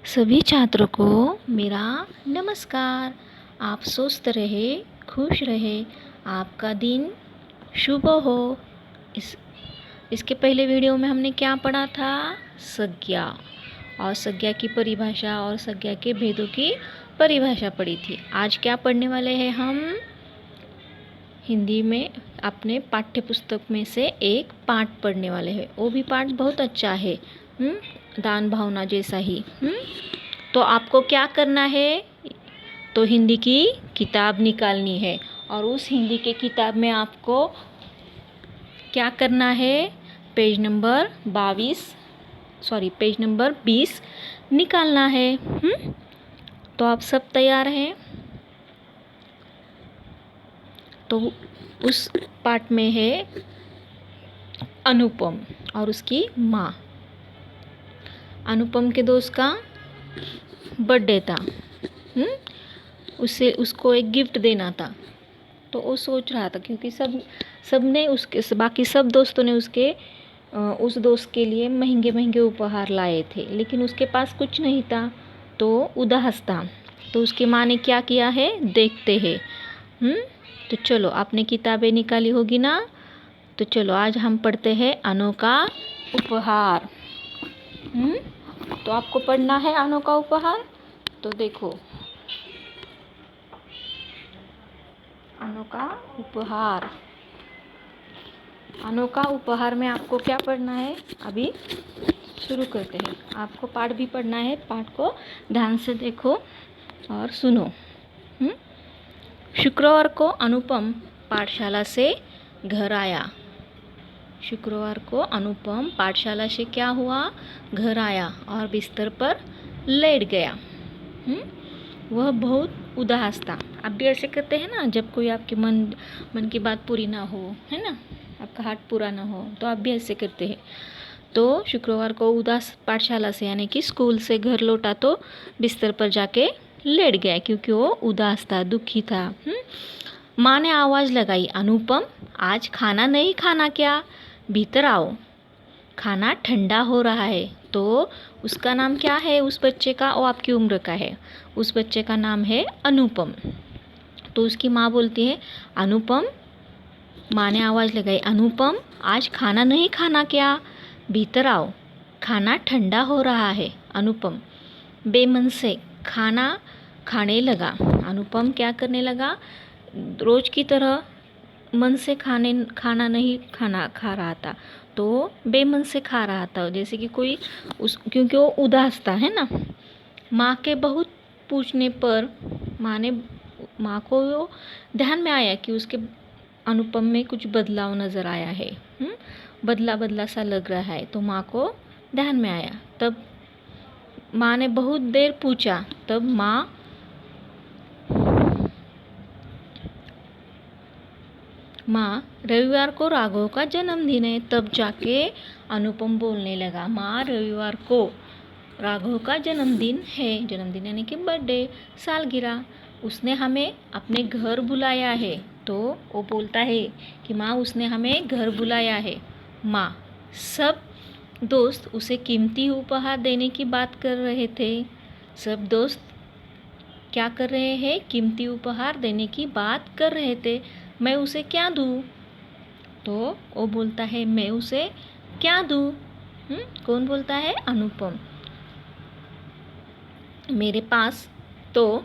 सभी छात्रों को मेरा नमस्कार। आप स्वस्थ रहे, खुश रहे, आपका दिन शुभ हो। इस इसके पहले वीडियो में हमने क्या पढ़ा था? संज्ञा और संज्ञा की परिभाषा और संज्ञा के भेदों की परिभाषा पढ़ी थी। आज क्या पढ़ने वाले हैं हम? हिंदी में अपने पाठ्य पुस्तक में से एक पाठ पढ़ने वाले हैं। वो भी पाठ बहुत अच्छा है, दान भावना जैसा ही। तो आपको क्या करना है? तो हिंदी की किताब निकालनी है और उस हिंदी के किताब में आपको क्या करना है? पेज नंबर 20 निकालना है। तो आप सब तैयार हैं? तो उस पाठ में है अनुपम और उसकी माँ। अनुपम के दोस्त का बर्थडे था। उसको एक गिफ्ट देना था। तो वो सोच रहा था, क्योंकि सबने उसके बाकी सब दोस्तों ने उस दोस्त के लिए महंगे महंगे उपहार लाए थे, लेकिन उसके पास कुछ नहीं था, तो उदास था। तो उसकी माँ ने क्या किया है, देखते हैं। तो चलो, आपने किताबें निकाली होगी ना। तो चलो, आज हम पढ़ते हैं अनोखा उपहार। तो आपको पढ़ना है अनोखा उपहार। तो देखो, अनोखा उपहार। अनोखा उपहार में आपको क्या पढ़ना है? अभी शुरू करते हैं। आपको पाठ भी पढ़ना है। पाठ को ध्यान से देखो और सुनो। शुक्रवार को अनुपम पाठशाला से घर आया। शुक्रवार को अनुपम पाठशाला से क्या हुआ? घर आया और बिस्तर पर लेट गया। वह बहुत उदास था। आप भी ऐसे करते हैं ना, जब कोई आपके मन की बात पूरी ना हो, है ना, आपका हार्ट पूरा ना हो, तो आप भी ऐसे करते हैं। तो शुक्रवार को उदास पाठशाला से यानी कि स्कूल से घर लौटा तो बिस्तर पर जाके लेट गया, क्योंकि वो उदास था, दुखी था। माँ ने आवाज़ लगाई, अनुपम आज खाना नहीं खाना क्या? भीतर आओ, खाना ठंडा हो रहा है। तो उसका नाम क्या है उस बच्चे का? वो आपकी उम्र का है। उस बच्चे का नाम है अनुपम। तो उसकी माँ बोलती है, अनुपम। माँ ने आवाज़ लगाई, अनुपम आज खाना नहीं खाना क्या? भीतर आओ, खाना ठंडा हो रहा है। अनुपम बेमन से खाना खाने लगा। अनुपम क्या करने लगा? रोज की तरह मन से खाना नहीं खा रहा था, तो बेमन से खा रहा था, जैसे कि कोई क्योंकि वो उदास था, है ना। माँ के बहुत पूछने पर माँ को वो ध्यान में आया कि उसके अनुपम में कुछ बदलाव नज़र आया है। बदला बदला सा लग रहा है। तो माँ को ध्यान में आया। तब माँ ने बहुत देर पूछा। तब माँ रविवार को राघव का जन्मदिन है। तब जाके अनुपम बोलने लगा, माँ रविवार को राघव का जन्मदिन है। जन्मदिन यानी कि बर्थडे, सालगिरह। उसने हमें अपने घर बुलाया है। तो वो बोलता है कि माँ उसने हमें घर बुलाया है। माँ सब दोस्त उसे कीमती उपहार देने की बात कर रहे थे। सब दोस्त क्या कर रहे हैं? कीमती उपहार देने की बात कर रहे थे। मैं उसे क्या दूँ? तो वो बोलता है, मैं उसे क्या दूँ? कौन बोलता है? अनुपम। मेरे पास तो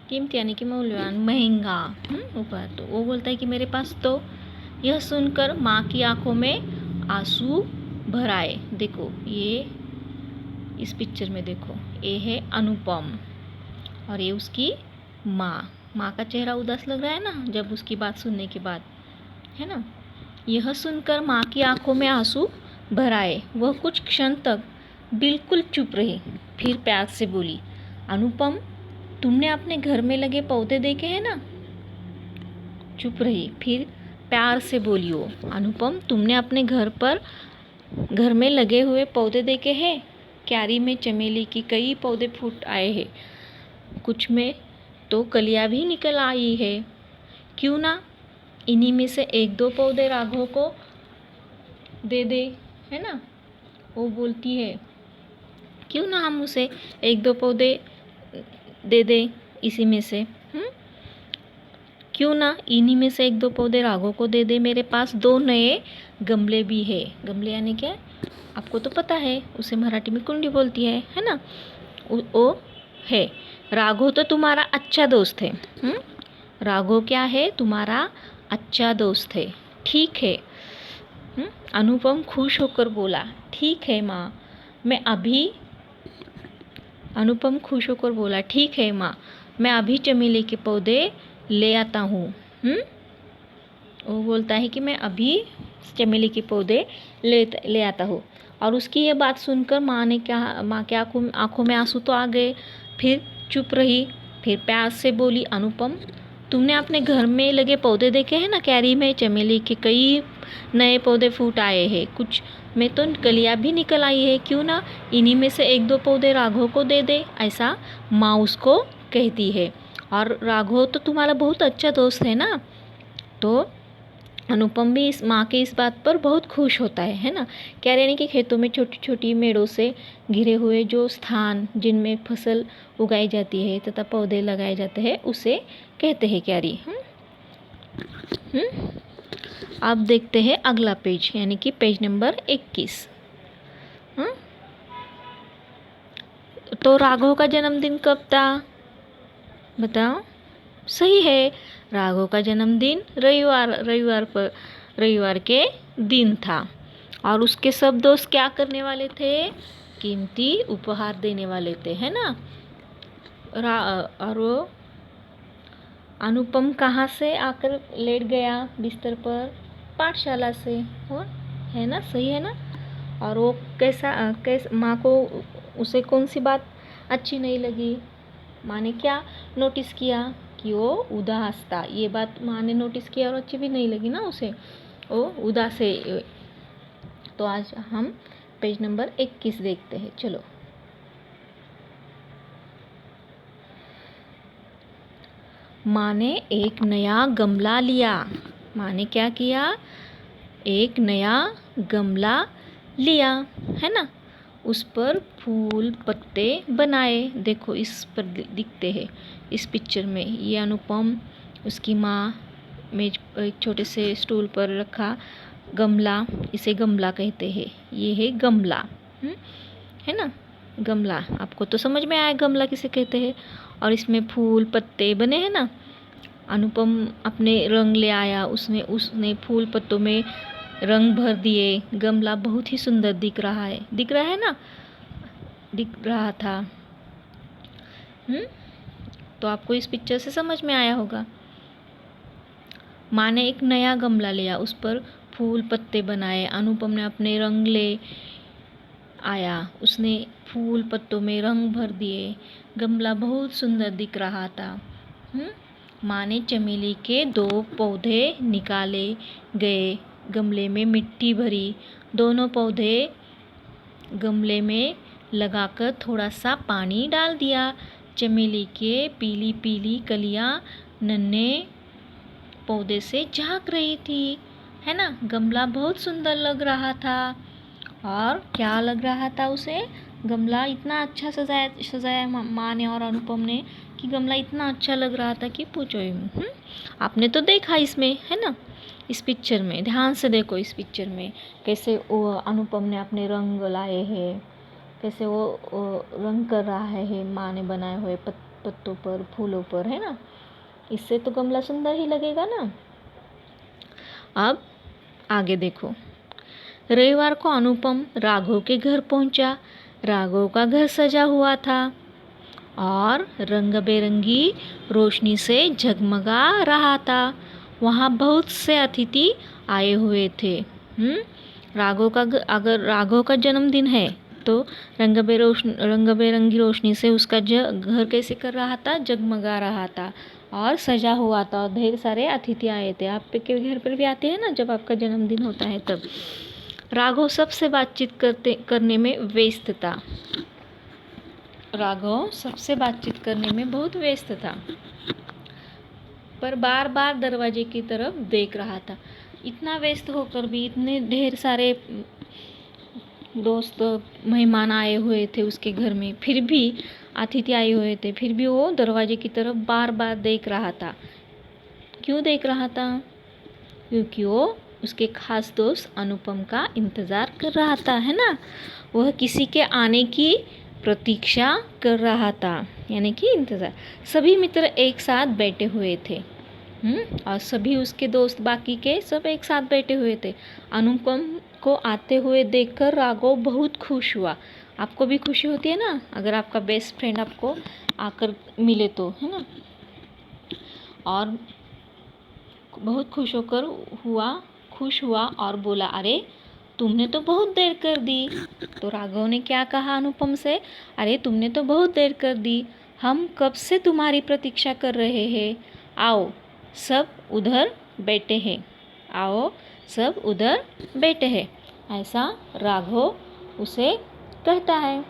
कीमती यानी कि मूल्यवान, महंगा उपहार। तो वो बोलता है कि मेरे पास तो। यह सुनकर माँ की आंखों में आंसू भर आए। देखो, ये इस पिक्चर में देखो, ये है अनुपम और ये उसकी माँ। माँ का चेहरा उदास लग रहा है ना, जब उसकी बात सुनने के बाद, है ना। यह सुनकर माँ की आंखों में आंसू भर आए। वह कुछ क्षण तक बिल्कुल चुप रही, फिर प्यार से बोली, अनुपम तुमने अपने घर में लगे पौधे देखे हैं ना? चुप रही, फिर प्यार से बोली वो, अनुपम तुमने अपने घर में लगे हुए पौधे देखे हैं? क्यारी में चमेली की कई पौधे फूट आए हैं, कुछ में तो कलियां भी निकल आई है। क्यों ना इन्हीं में से एक दो पौधे राघव को दे दे, है ना। वो बोलती है क्यों ना हम उसे एक दो पौधे दे दें इसी में से। क्यों ना इन्हीं में से एक दो पौधे राघव को दे दे। मेरे पास 2 नए गमले भी है। गमले यानी क्या, आपको तो पता है, उसे मराठी में कुंडी बोलती है ना। वो है, राघव तो तुम्हारा अच्छा दोस्त है। राघव क्या है, तुम्हारा अच्छा दोस्त है। ठीक है। अनुपम खुश होकर बोला, ठीक है माँ, मैं अभी अनुपम खुश होकर बोला, ठीक है माँ, मैं अभी चमेली के पौधे ले आता हूँ। वो बोलता है कि मैं अभी चमेली के पौधे ले आता हूँ। और उसकी ये बात सुनकर माँ के आंखों में आंसू तो आ गए। फिर चुप रही। फिर प्यार से बोली, अनुपम, तुमने अपने घर में लगे पौधे देखे हैं ना, क्यारी में चमेली के कई नए पौधे फूट आए हैं, कुछ में तो कलियां भी निकल आई है। क्यों ना इन्हीं में से एक दो पौधे राघव को दे दे, ऐसा माँ उसको कहती है। और राघव तो तुम्हारा बहुत अच्छा दोस्त है ना। तो अनुपम भी इस माँ के इस बात पर बहुत खुश होता है ना। क्यारी के खेतों में छोटी छोटी मेड़ों से घिरे हुए जो स्थान जिनमें फसल उगाई जाती है तथा पौधे लगाए जाते हैं, उसे कहते हैं क्यारी। अब देखते हैं अगला पेज, यानी कि पेज नंबर 21। तो राघव का जन्मदिन कब था, बताओ। सही है, राघव का जन्मदिन रविवार के दिन था। और उसके सब दोस्त क्या करने वाले थे, कीमती उपहार देने वाले थे, है ना। और वो अनुपम कहाँ से आकर लेट गया बिस्तर पर, पाठशाला से, है ना, सही है ना। और वो कैसा माँ को उसे कौन सी बात अच्छी नहीं लगी, माँ ने क्या नोटिस किया कि वो उदास था। ये बात माँ ने नोटिस किया और अच्छी भी नहीं लगी ना उसे, वो उदास है। तो आज हम पेज नंबर 21 देखते हैं, चलो। माँ ने एक नया गमला लिया। माँ ने क्या किया, एक नया गमला लिया, है ना। उस पर फूल पत्ते बनाए। देखो इस पर दिखते हैं, इस पिक्चर में। ये अनुपम, उसकी माँ, मेज एक छोटे से स्टूल पर रखा गमला, इसे गमला कहते हैं। ये है गमला, है ना। गमला, आपको तो समझ में आया गमला किसे कहते हैं। और इसमें फूल पत्ते बने हैं ना। अनुपम अपने रंग ले आया, उसने फूल पत्तों में रंग भर दिए। गमला बहुत ही सुंदर दिख रहा है ना, दिख रहा था। तो आपको इस पिक्चर से समझ में आया होगा। माँ ने एक नया गमला लिया, उस पर फूल पत्ते बनाए। अनुपम ने अपने रंग ले आया, उसने फूल पत्तों में रंग भर दिए। गमला बहुत सुंदर दिख रहा था। माँ ने चमेली के 2 पौधे निकाले गए, गमले में मिट्टी भरी। दोनों पौधे गमले में लगाकर थोड़ा सा पानी डाल दिया। चमेली के पीली पीली कलियां नन्हे पौधे से झांक रही थी, है ना। गमला बहुत सुंदर लग रहा था। और क्या लग रहा था उसे, गमला इतना अच्छा सजाया माँ ने और अनुपम ने कि गमला इतना अच्छा लग रहा था कि पूछो ही। आपने तो देखा इसमें, है ना, इस पिक्चर में। ध्यान से देखो इस पिक्चर में, कैसे वो अनुपम ने अपने रंग लाए हैं, कैसे वो रंग कर रहा है माँ ने बनाए हुए पत्तों पर, फूलों पर, है ना। इससे तो गमला सुंदर ही लगेगा ना। अब आगे देखो। रविवार को अनुपम राघव के घर पहुंचा। राघव का घर सजा हुआ था और रंग बेरंगी रोशनी से जगमगा रहा था। वहाँ बहुत से अतिथि आए हुए थे। अगर राघव का जन्मदिन है तो रंग बेरंगी रोशनी से उसका घर कैसे कर रहा था, जगमगा रहा था और सजा हुआ था। और ढेर सारे अतिथि आए थे। आपके घर पर भी आते हैं ना जब आपका जन्मदिन होता है तब। राघव सबसे बातचीत करने में व्यस्त था। राघव सबसे बातचीत करने में बहुत व्यस्त था, पर बार बार दरवाजे की तरफ देख रहा था। इतना व्यस्त होकर भी, इतने ढेर सारे दोस्त मेहमान आए हुए थे उसके घर में, फिर भी अतिथि आए हुए थे, फिर भी वो दरवाजे की तरफ बार बार देख रहा था। क्यों देख रहा था? क्योंकि वो उसके खास दोस्त अनुपम का इंतज़ार कर रहा था, है ना। वह किसी के आने की प्रतीक्षा कर रहा था, यानी कि इंतज़ार। सभी मित्र एक साथ बैठे हुए थे। और सभी उसके दोस्त बाकी के सब एक साथ बैठे हुए थे। अनुपम को आते हुए देखकर राघव बहुत खुश हुआ। आपको भी खुशी होती है ना, अगर आपका बेस्ट फ्रेंड आपको आकर मिले तो, है ना। और बहुत खुश हुआ और बोला, अरे तुमने तो बहुत देर कर दी। तो राघव ने क्या कहा अनुपम से? अरे तुमने तो बहुत देर कर दी, हम कब से तुम्हारी प्रतीक्षा कर रहे हैं। आओ सब उधर बैठे हैं, आओ सब उधर बैठे हैं। ऐसा राघव उसे कहता है।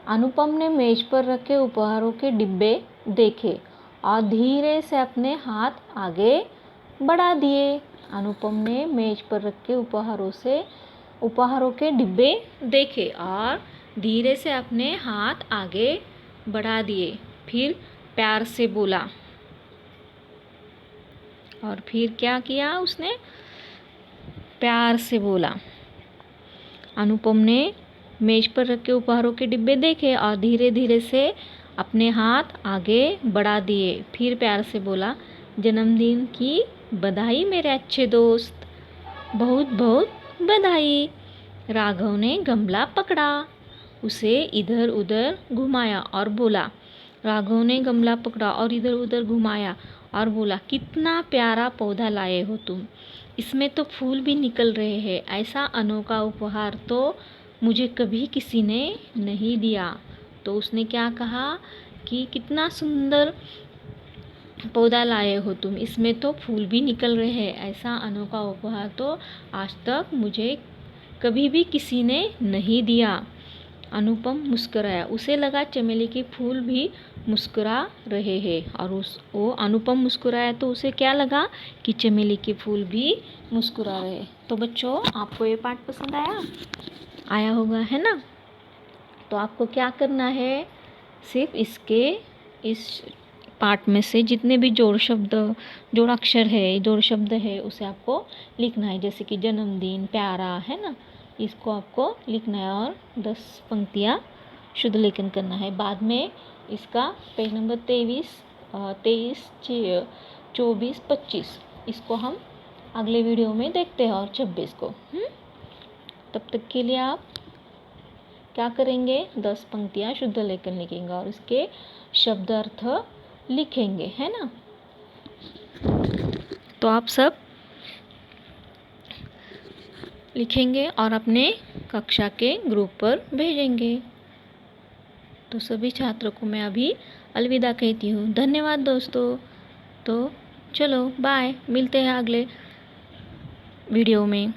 अनुपम ने मेज पर रखे उपहारों के डिब्बे देखे और धीरे से अपने हाथ आगे बढ़ा दिए। अनुपम ने मेज पर रखे उपहारों के डिब्बे देखे और धीरे से अपने हाथ आगे बढ़ा दिए। फिर प्यार से बोला। और फिर क्या किया उसने? प्यार से बोला। अनुपम ने मेज पर रखे उपहारों के डिब्बे देखे और धीरे धीरे से अपने हाथ आगे बढ़ा दिए। फिर प्यार से बोला, जन्मदिन की बधाई मेरे अच्छे दोस्त, बहुत बहुत बधाई। राघव ने गमला पकड़ा, उसे इधर उधर घुमाया और बोला। राघव ने गमला पकड़ा और इधर उधर घुमाया और बोला, कितना प्यारा पौधा लाए हो तुम, इसमें तो फूल भी निकल रहे हैं। ऐसा अनोखा उपहार तो मुझे कभी किसी ने नहीं दिया। तो उसने क्या कहा कि कितना सुंदर पौधा लाए हो तुम, इसमें तो फूल भी निकल रहे हैं। ऐसा अनोखा उपहार तो आज तक मुझे कभी भी किसी ने नहीं दिया। अनुपम मुस्कुराया, उसे लगा चमेली के फूल भी मुस्कुरा रहे हैं। और वो अनुपम मुस्कुराया तो उसे क्या लगा कि चमेली के फूल भी मुस्कुरा रहे। तो बच्चों, आपको ये पाठ पसंद आया होगा, है ना। तो आपको क्या करना है, सिर्फ इस पाठ में से जितने भी जोड़ अक्षर है, जोड़ शब्द है, उसे आपको लिखना है। जैसे कि जन्मदिन, प्यारा, है ना, इसको आपको लिखना है और 10 पंक्तियाँ शुद्ध लेखन करना है। बाद में इसका पेज नंबर 23, 24, 25 इसको हम अगले वीडियो में देखते हैं, और 26 को। तब तक के लिए आप क्या करेंगे, 10 पंक्तियाँ शुद्ध लेखन लिखेंगे और इसके शब्द अर्थ लिखेंगे, है ना। तो आप सब लिखेंगे और अपने कक्षा के ग्रुप पर भेजेंगे। तो सभी छात्रों को मैं अभी अलविदा कहती हूँ। धन्यवाद दोस्तों। तो चलो बाय, मिलते हैं अगले वीडियो में।